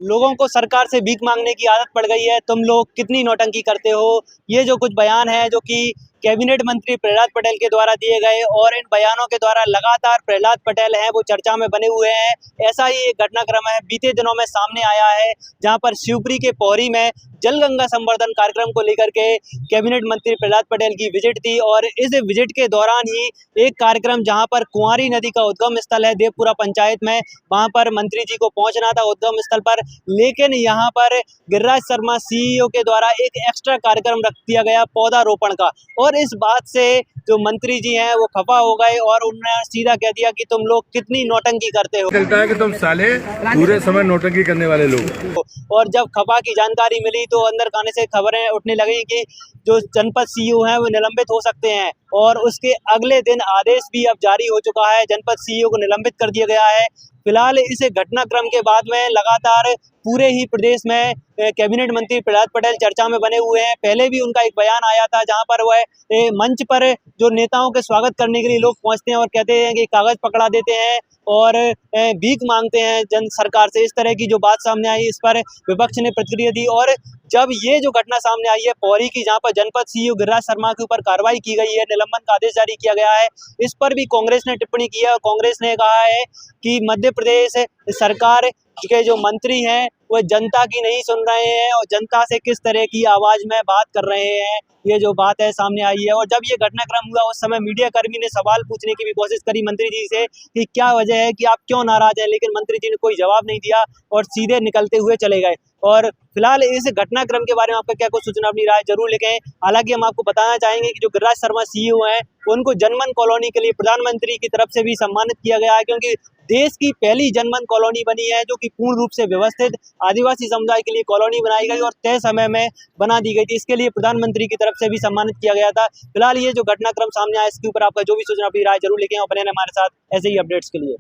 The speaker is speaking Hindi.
लोगों को सरकार से भीख मांगने की आदत पड़ गई है। तुम लोग कितनी नौटंकी करते हो। ये जो कुछ बयान है जो कि कैबिनेट मंत्री प्रहलाद पटेल के द्वारा दिए गए और इन बयानों के द्वारा लगातार प्रहलाद पटेल हैं वो चर्चा में बने हुए हैं। ऐसा ही एक घटनाक्रम है बीते दिनों में सामने आया है, जहां पर शिवपुरी के पौरी में जल गंगा संवर्धन कार्यक्रम को लेकर के कैबिनेट मंत्री प्रहलाद पटेल की विजिट थी और इस विजिट के दौरान ही एक कार्यक्रम जहां पर कुंवारी नदी का उद्गम स्थल है देवपुरा पंचायत में, वहां पर मंत्री जी को पहुंचना था उद्गम स्थल पर, लेकिन यहां पर गिरिराज शर्मा सीईओ के द्वारा एक एक्स्ट्रा कार्यक्रम रख दिया गया पौधारोपण का। और इस बात से जो मंत्री जी हैं वो खफा हो गए और उन्होंने सीधा कह दिया कि तुम लोग कितनी नौटंकी करते हो। चलता है कि तुम साले पूरे समय नौटंकी करने वाले लोग। और जब खफा की जानकारी मिली तो अंदर खाने से खबरें उठने लगी कि जो जनपद सीईओ हैं वो निलंबित हो सकते हैं और उसके अगले दिन आदेश भी अब जारी हो चुका है, जनपद सीईओ को निलंबित कर दिया गया है। फिलहाल इस घटनाक्रम के बाद में लगातार पूरे ही प्रदेश में कैबिनेट मंत्री प्रहलाद पटेल चर्चा में बने हुए हैं। पहले भी उनका एक बयान आया था जहां पर वह मंच पर जो नेताओं के स्वागत करने के लिए लोग पहुंचते हैं और कहते हैं कि कागज पकड़ा देते हैं और भीख मांगते हैं जन सरकार से। इस तरह की जो बात सामने आई इस पर विपक्ष ने प्रतिक्रिया दी और जब ये जो घटना सामने आई है पौरी की, जहां पर जनपद सीईओ गिरिराज शर्मा के ऊपर कार्रवाई की गई है, निलंबन का आदेश जारी किया गया है, इस पर भी कांग्रेस ने टिप्पणी की है और कांग्रेस ने कहा है कि मध्य प्रदेश सरकार के जो मंत्री हैं वो जनता की नहीं सुन रहे हैं और जनता से किस तरह की आवाज में बात कर रहे हैं, ये जो बात है सामने आई है। और जब ये घटनाक्रम हुआ उस समय मीडिया कर्मी ने सवाल पूछने की भी कोशिश करी मंत्री जी से कि क्या वजह है कि आप क्यों नाराज हैं, लेकिन मंत्री जी ने कोई जवाब नहीं दिया और सीधे निकलते हुए चले गए। और फिलहाल इस घटनाक्रम के बारे में आपका क्या कुछ सूचना, अपनी राय जरूर लिखें। हालांकि हम आपको बताना चाहेंगे कि जो गिरिराज शर्मा सीईओ हैं उनको जनमन कॉलोनी के लिए प्रधानमंत्री की तरफ से भी सम्मानित किया गया है, क्योंकि देश की पहली जनमन कॉलोनी बनी है जो कि पूर्ण रूप से व्यवस्थित आदिवासी समुदाय के लिए कॉलोनी बनाई गई और तय समय में बना दी गई थी। इसके लिए प्रधानमंत्री की तरफ से भी सम्मानित किया गया था। फिलहाल ये जो घटनाक्रम सामने आया इसके ऊपर आपका जो भी सूचना, अपनी राय जरूर लिखें और बने रहें हमारे साथ ऐसे ही अपडेट्स के लिए।